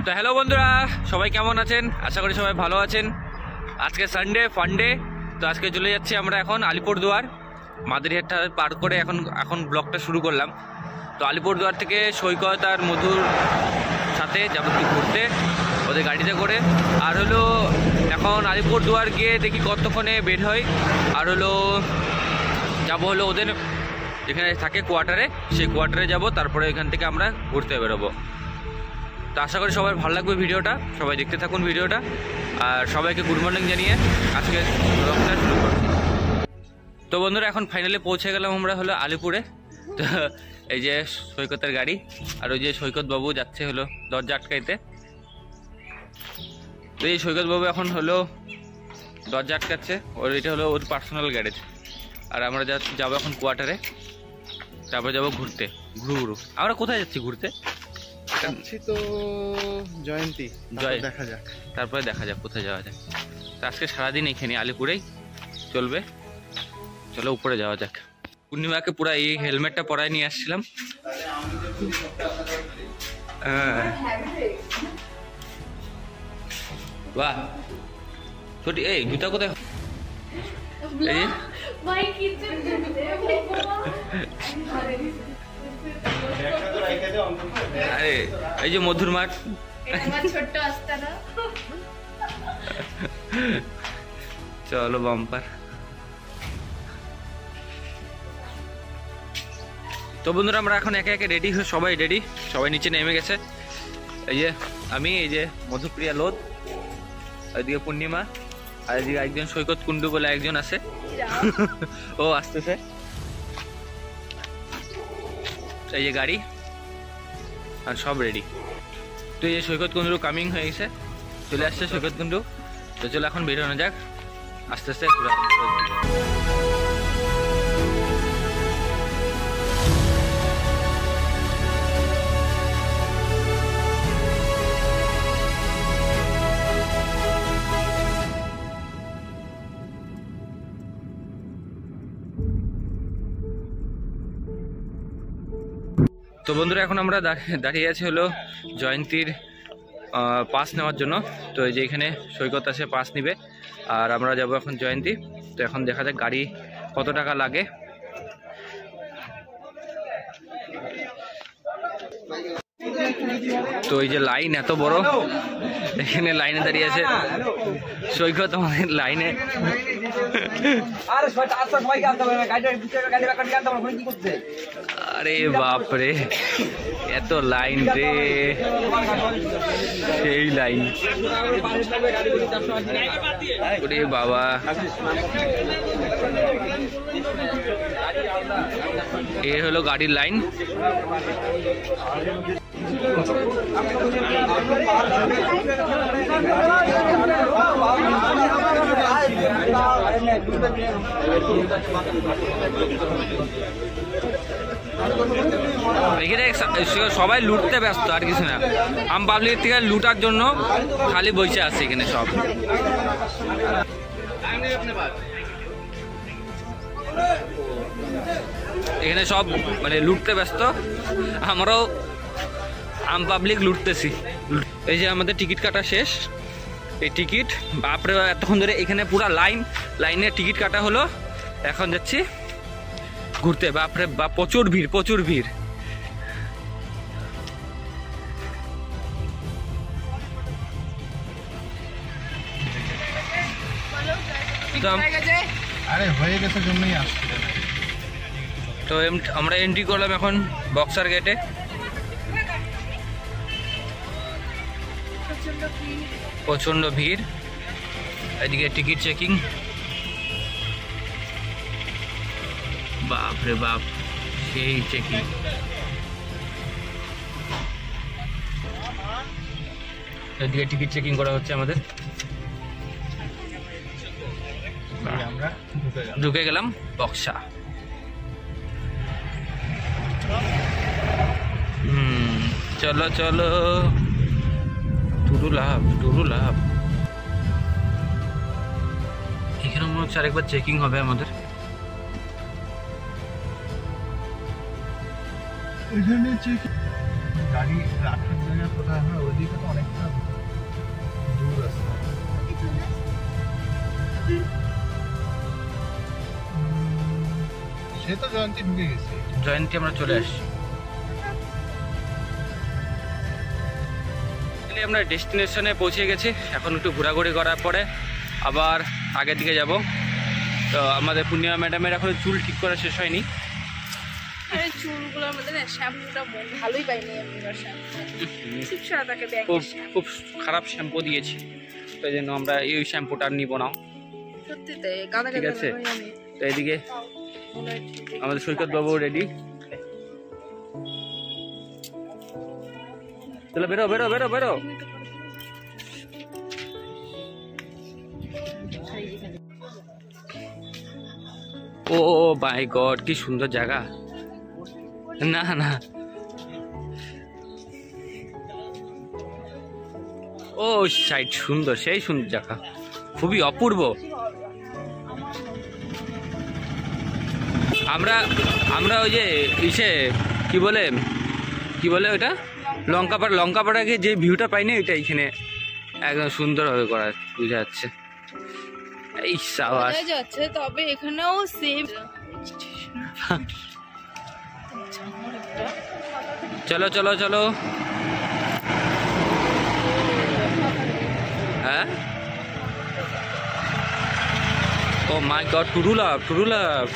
তো হ্যালো বন্ধুরা, সবাই কেমন আছেন? আশা করি সবাই ভালো আছেন। আজকে সানডে ফান্ডে, তো আজকে চলে যাচ্ছি আমরা এখন আলিপুরদুয়ার। মাদারিহাটটা পার করে এখন ব্লগটা শুরু করলাম। তো আলিপুরদুয়ার থেকে সৈকত আর মধুর সাথে যাবো একটু ঘুরতে ওদের গাড়িতে করে। আর হলো এখন আলিপুরদুয়ার গিয়ে দেখি কতক্ষণে বের হয়। আর হলো যাবো হলো ওদের যেখানে থাকে কোয়ার্টারে, সেই কোয়ার্টারে যাব, তারপরে এখান থেকে আমরা ঘুরতে বেরোবো। তো আশা করি সবার ভালো লাগবে ভিডিওটা, সবাই দেখতে থাকুন ভিডিওটা। আর সবাইকে গুড মর্নিং জানিয়ে আজকে ব্লগটা শুরু করব। তো বন্ধুরা, এখন ফাইনালি পৌঁছে গেলাম আমরা হলো আলিপুরে। তো এই যে সৈকতের গাড়ি, আর ওই যে সৈকত বাবু যাচ্ছে হলো দরজা আটকাইতে। তো এই সৈকত বাবু এখন হলো দরজা আটকাচ্ছে, ওর এটা হলো ওর পার্সোনাল গ্যারেজ। আর আমরা যাবো এখন কোয়ার্টারে, তারপরে যাবো ঘুরতে। ঘুরু আমরা কোথায় যাচ্ছি ঘুরতে? যাচ্ছি তো জয়ন্তী, দেখা যাক, তারপরে দেখা যাক কোথায় যাওয়া যায়। তো আজকে সারাদিন এখানে আলিপুরেই চলবে। চলো উপরে যাওয়া যাক। পূর্ণিমাকে পুরো এই হেলমেটটা পরায় নিয়ে আসছিলাম। বাহ, ছোটি এই জুতা কোথায়? আরে এই যে মধুর মাঠ, চলো বাম্পার। তো বন্ধুরা, আমরা এখন একে একে রেডি হয়ে সবাই নিচে নেমে গেছে। এই যে আমি, এই যে মধুপ্রিয়া লোদ, ওইদিকে পূর্ণিমা, আর এদিকে একজন সৈকত কুন্ডু বলে একজন আছে, ও আসতেছে। এই যে গাড়ি আর সব রেডি। তো এই যে সৈকত কুন্ডু কামিং হয়ে গেছে, চলে আসছে সৈকত কুন্ডু। তো চলো এখন বেরোনো যাক আস্তে আস্তে। তো বন্ধুরা, এখন আমরা দাঁড়িয়ে আছি হলো জয়ন্তীর পাস নেওয়ার জন্য। তো এই যে এখানে সৈকত আছে, পাস নিবে, আর আমরা যাব এখন জয়ন্তী। তো এখন দেখা যাক গাড়ি কত টাকা লাগে। তো এই যে লাইন এত বড়, এখানে লাইনে দাঁড়িয়ে আছে সৈকত আমাদের লাইনে। আরে বাপরে, এত লাইন রে, সেই লাইন রে বাবা। এ হলো গাড়ির লাইন। এখানে সবাই লুটতে ব্যস্ত, আর কিছু না। আম পাবলিক থেকে লুটার জন্য খালি বসে আছে এখানে সব। এখানে সব মানে লুটতে ব্যস্ত, আমরাও আম পাবলিক লুটতেছি। এই যে আমাদের টিকিট কাটা শেষ। এই টিকিট, বাপরে এতক্ষণ ধরে এখানে পুরা লাইনে টিকিট কাটা হলো। এখন যাচ্ছি ঘুরতে। বাপরে বাপ, প্রচুর ভিড়। আরে হয়ে গেছে জন্যই আসছে। তো আমরা এন্ট্রি করলাম এখন বক্সার গেটে। প্রচন্ড ভিড়, এদিকে টিকিট চেকিং। বাপরে বাপ, সেই চেকিং। এদিকে টিকিট চেকিং করা হচ্ছে আমাদের। আমরা ঢুকে গেলাম বক্সা। চলো চলো, টুরু লাভ। এখানে মনে হচ্ছে আরেকবার চেকিং হবে আমাদের। এখানে চেকিং গাড়ি রাখার জায়গা কোথায় হয় ওইদিকে তো অনেকটা দূর আছে। সে তো জয়ন্তী ঢুকে গেছে। জয়ন্তী আমরা চলে আসছি। আমরা ডেস্টিনেশনে পৌঁছে গেছি। এখন একটু ঘোরাঘুরি করার পরে আবার আগের দিকে যাব। তো আমাদের পূর্ণিমা ম্যাডামের এখন চুল ঠিক করা শেষ হয়নি। আরে চুলগুলোর মধ্যে না শ্যাম্পুটা ভালোই পাইনি আমি। এবার শ্যাম্পু তাকে খুব খারাপ শ্যাম্পু দিয়েছি, তো এই জন্য আমরা এই শ্যাম্পুটা নিব না। সত্যি তাই গাদা ঠিক আছে। তো এদিকে আমাদের সৈকত বাবু রেডি। চলো বেরো বেরো বেরো বেরো। ও মাই গড, কি সুন্দর জায়গা। না না, ও সাইড সুন্দর, সেই সুন্দর জায়গা, খুবই অপূর্ব। আমরা আমরা ওই যে ইসে কি বলে ওটা লঙ্কাপাড়া গিয়ে যে ভিউটা পাই না, এটা এখানে একদম সুন্দরভাবে করা বোঝা যাচ্ছে। এই সাবাস যাচ্ছে, তবে এখানেও সেম। চলো চলো চলো। হ্যাঁ, oh my god, true love.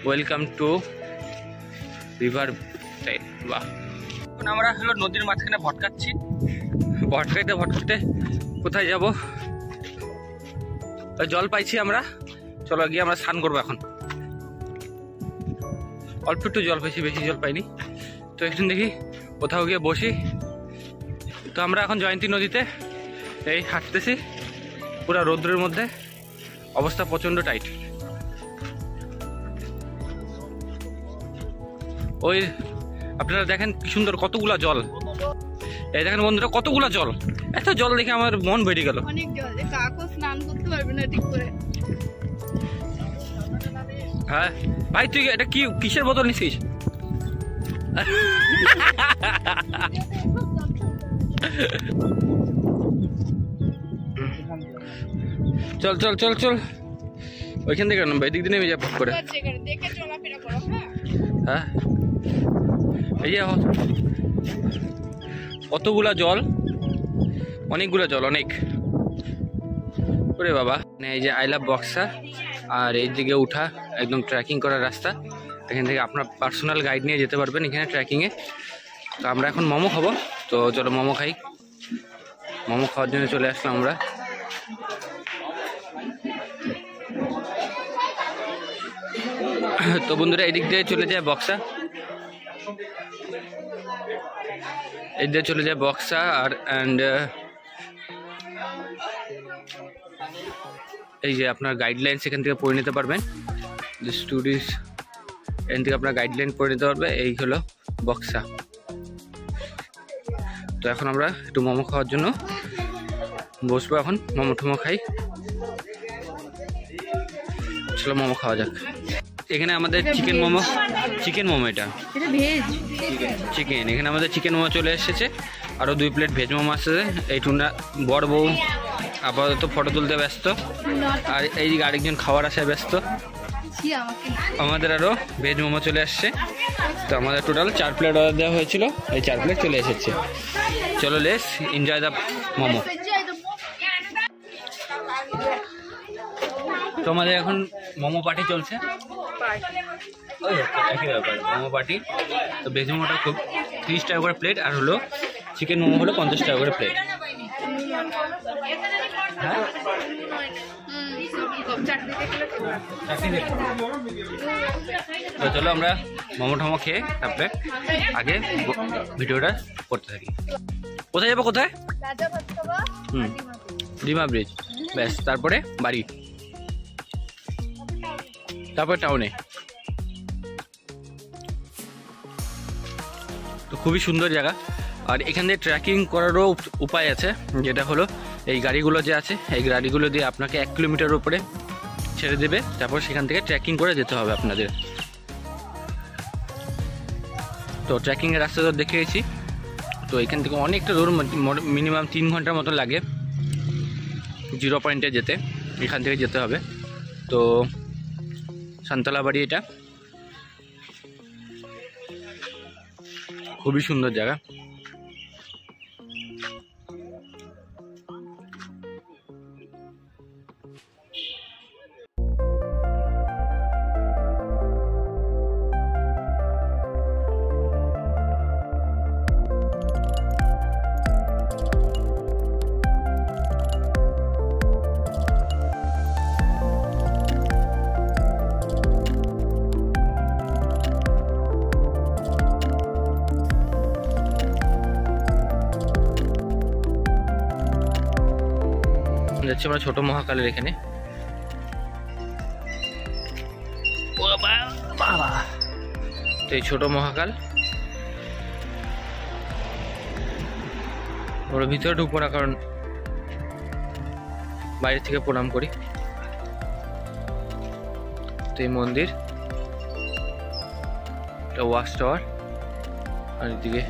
Welcome to riverside. বাহ, এখন আমরা হলো নদীর মাঝখানে ভটকাইতে কোথায় যাব? জল পাইছি আমরা, চলো গিয়ে আমরা স্নান করবো। এখন অল্প একটু জল পাইছি, বেশি জল পাইনি। তো এখন দেখি কোথাও গিয়ে বসি। তো আমরা এখন জয়ন্তী নদীতে এই হাঁটতেছি, পুরা রৌদ্রের মধ্যে, অবস্থা প্রচন্ড টাইট। ওই আপনারা দেখেন কি সুন্দর, কতগুলা জল। এই দেখেন বন্ধুরা, কতগুলা জল। এত জল দেখে আমার মন বেড়ে গেল। অনেক জল, কাকু স্নান করতে পারবে না ঠিক করে। হ্যাঁ ভাই, তুই এটা কিসের বোতল নিছিস? চল চল চল চল, ওইখান থেকে নামবে, এদিক দিয়ে নেমে যা করে। দেখে চলাফেরা করো। হ্যাঁ, এই যে কতগুলা জল, অনেকগুলা জল, অনেক। ওরে বাবা, এই যে আই লাভ বক্সা, আর এই দিকে উঠা একদম ট্রেকিং করার রাস্তা। এখান থেকে আপনার পার্সোনাল গাইড নিয়ে যেতে পারবেন এখানে ট্রেকিংয়ে। তো আমরা এখন মোমো খাবো, তো চলো মোমো খাই। মোমো খাওয়ার জন্য চলে আসলাম আমরা। তো বন্ধুরা, এদিক দিয়ে চলে যায় বক্সা, এই দিয়ে চলে যায় বক্সা। আর এই যে আপনার গাইডলাইন এখান থেকে পড়ে নিতে পারবেন। যে স্টুডিজ এখান থেকে আপনার গাইডলাইন পড়ে নিতে পারবে। এই হলো বক্সা। তো এখন আমরা একটু মোমো খাওয়ার জন্য বসবো। এখন মোমো টোমো খাই, চলো মোমো খাওয়া যাক। এখানে আমাদের চিকেন মোমো, এটা চিকেন। এখানে আমাদের চিকেন মোমো চলে এসেছে, আরও 2 প্লেট ভেজ মোমো আসছে। এই টুনা বড় বউ আপাতত ফটো তুলতে ব্যস্ত, আর এই দিকে আরেকজন খাওয়ার আসায় ব্যস্ত। আমাদের আরও ভেজ মোমো চলে আসছে। তো আমাদের টোটাল 4 প্লেট অর্ডার দেওয়া হয়েছিল, এই 4 প্লেট চলে এসেছে। চলো লেটস এনজয় দ্য মোমো। তো আমাদের এখন মোমো পার্টি চলছে, একই ব্যাপার, মোমো পার্টি। তো ভেজ মোমোটা খুব 30 টাকা করে প্লেট, আর হলো চিকেন মোমো হলো 50 টাকা করে প্লেট। হ্যাঁ, তো চলো আমরা মোমো টোমো খেয়ে তারপরে আগে ভিডিওটা করতে থাকি। কোথায় যাবো, কোথায়? ডিমা ব্রিজ, ব্যাস, তারপরে বাড়ি, তারপর টাউনে। তো খুবই সুন্দর জায়গা, আর এখান দিয়ে ট্রেকিং করারও উপায় আছে, যেটা হলো এই গাড়িগুলো যে আছে, এই গাড়িগুলো দিয়ে আপনাকে 1 কিলোমিটার উপরে ছেড়ে দেবে, তারপর সেখান থেকে ট্রেকিং করে যেতে হবে আপনাদের। তো ট্রেকিংয়ের রাস্তা তো দেখে গেছি, তো এখান থেকে অনেকটা দূর, মিনিমাম 3 ঘন্টার মতো লাগে 0 পয়েন্টে যেতে, এখান থেকে যেতে হবে। তো সান্তালাবাড়ি এটা খুবই সুন্দর জায়গা। যাচ্ছি আমরা ছোট মহাকালের এখানে। তো এই ছোট মহাকাল, ওর ভিতরে ঢুকবো না কারণ বাইরে থেকে প্রণাম করি। তো এই মন্দির, এটা ওয়াচ টাওয়ার, আর এদিকে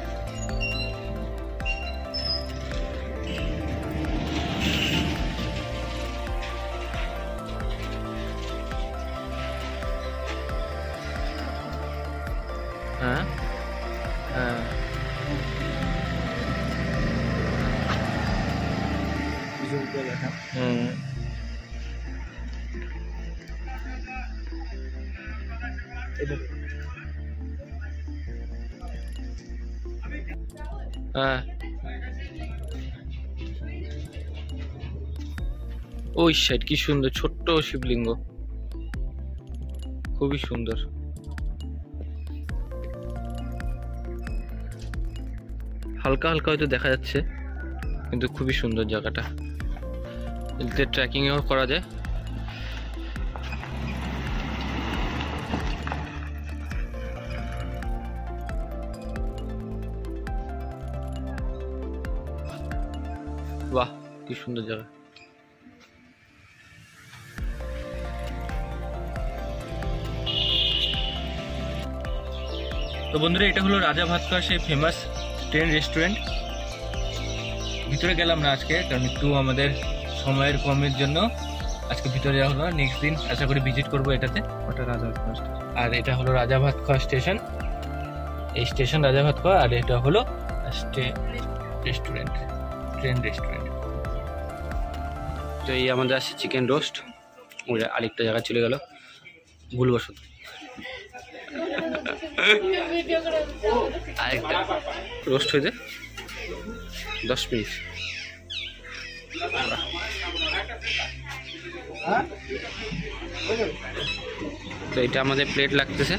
হ্যাঁ হ্যাঁ হ্যাঁ ওই সাইড কি সুন্দর ছোট্ট শিবলিঙ্গ, খুবই সুন্দর। হালকা হালকা হয়তো দেখা যাচ্ছে, কিন্তু খুবই সুন্দর জায়গাটা। এতে ট্রেকিংও করা যায়। বাহ, কি সুন্দর জায়গা। তো বন্ধুরা, এটা হলো রাজা ভাতখাওয়ার সেই ফেমাস ট্রেন রেস্টুরেন্ট। ভিতরে গেলাম না আজকে, কারণ একটু আমাদের সময়ের কমের জন্য আজকে ভিতরে যাওয়া হলো। নেক্সট দিন আশা করি ভিজিট করবো এটাতে। ওটা রাজা ফার্স্ট, আর এটা হলো রাজা ভাতখাওয়া স্টেশন, এই স্টেশন রাজা ভাতখাওয়া, আর এটা হলো রেস্টুরেন্ট, ট্রেন রেস্টুরেন্ট। তো এই আমাদের আসছে চিকেন রোস্ট, ওটা আরেকটা জায়গায় চলে গেল ভুলবশত। আরেকটা রোস্ট হয়েছে 10 মিনিট। তো এটা আমাদের প্লেট লাগতেছে,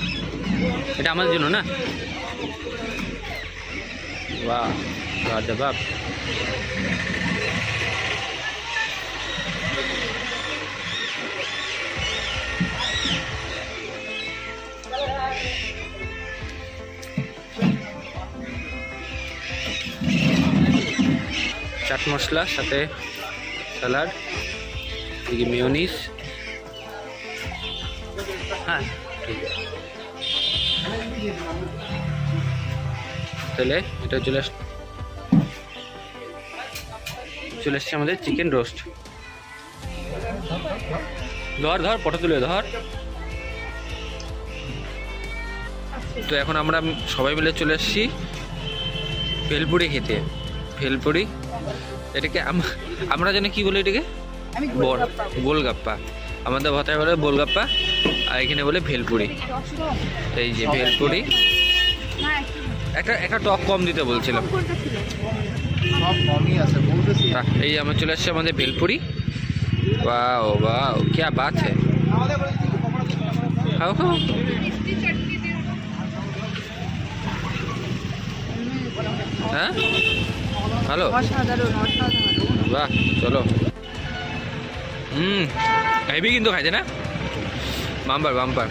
এটা আমাদের জন্য না। বাহ, লাজবাব। চাট মশলা, সাথে স্যালাড, এদিকে মেয়োনিজ। হ্যাঁ ঠিক আছে, তাহলে এটা চলে এসছে আমাদের চিকেন রোস্ট। ধর ধর ফটো তুলে ধর। তো এখন আমরা সবাই মিলে চলে এসেছি ভেলপুরি খেতে। ভেলপুরি, এটাকে আমরা জানি কি বলে, এটাকে গোলগাপ্পা। আমাদের ভাতায় বলে গোলগাপ্পা, আর এখানে বলে ভেলপুরি। এই যে ভেলপুরি, একটা টক কম দিতে বলছিলাম। সব কমই আছে, বহুত বেশি। এই আমরা চলে আসছে আমাদের ভেলপুরি। वाओ वाओ, क्या बात है। खाओ खाओ। হ্যাঁ ভালো, বাহ চলো। হেভি কিন্তু খাইছে না, বাম্পার বাম্পার।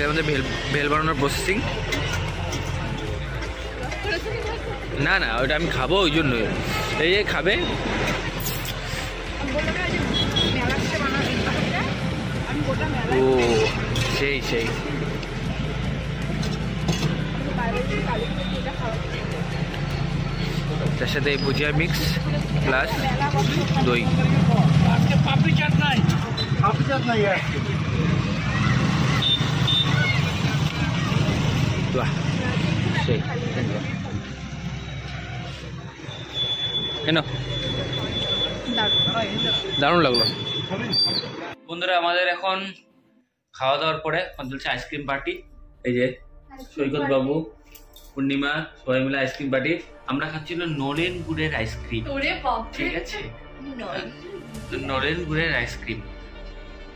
আমাদের ভেল বানানোর প্রসেসিং। না না, ওটা আমি খাবো, ওই জন্যই। এই খাবে। ও সেই সেই তার সাথে ভুজিয়া মিক্স প্লাস দই। আজকে পাপড়ি চাট নাই আজকে। বাহ সেই কেন দারুণ লাগলো। বন্ধুরা আমাদের এখন খাওয়া দাওয়ার পরে এখন চলছে আইসক্রিম পার্টি। এই যে সৈকত বাবু, পূর্ণিমা সবাই মিলে আইসক্রিম পার্টি। আমরা খাচ্ছিল নলেন গুড়ের আইসক্রিম, ঠিক আছে, নলেন গুড়ের আইসক্রিম।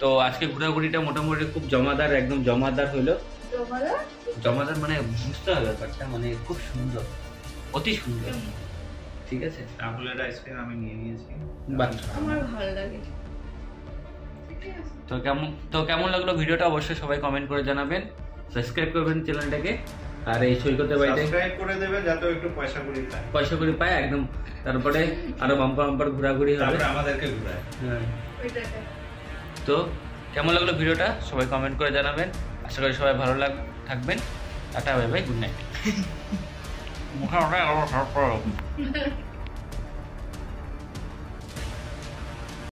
তো আজকে ঘোরাঘুরিটা মোটামুটি খুব জমাদার, একদম জমাদার হইলো। জমাদার মানে বুঝতে হবে ব্যাপারটা, মানে খুব সুন্দর, অতি সুন্দর, ঠিক আছে। রাহুলের আইসক্রিম আমি নিয়ে নিয়েছি। বাহ, আমার ভালো লাগে। তো কেমন লাগলো ভিডিওটা অবশ্যই সবাই কমেন্ট করে জানাবেন, সাবস্ক্রাইব করবেন চ্যানেলটাকে। আর এই সৈকতের বাড়িতে সাবস্ক্রাইব করে দেবেন যাতে একটু পয়সা করি পায় একদম। তারপরে আরো বাম্পার ঘোরাঘুরি হবে, তারপরে আমাদেরকে ঘুরায়। হ্যাঁ। তো কেমন লাগলো ভিডিওটা সবাই কমেন্ট করে জানাবেন। আশা করি সবাই ভালো থাকবেন। Tata, bye bye, good night. মুখে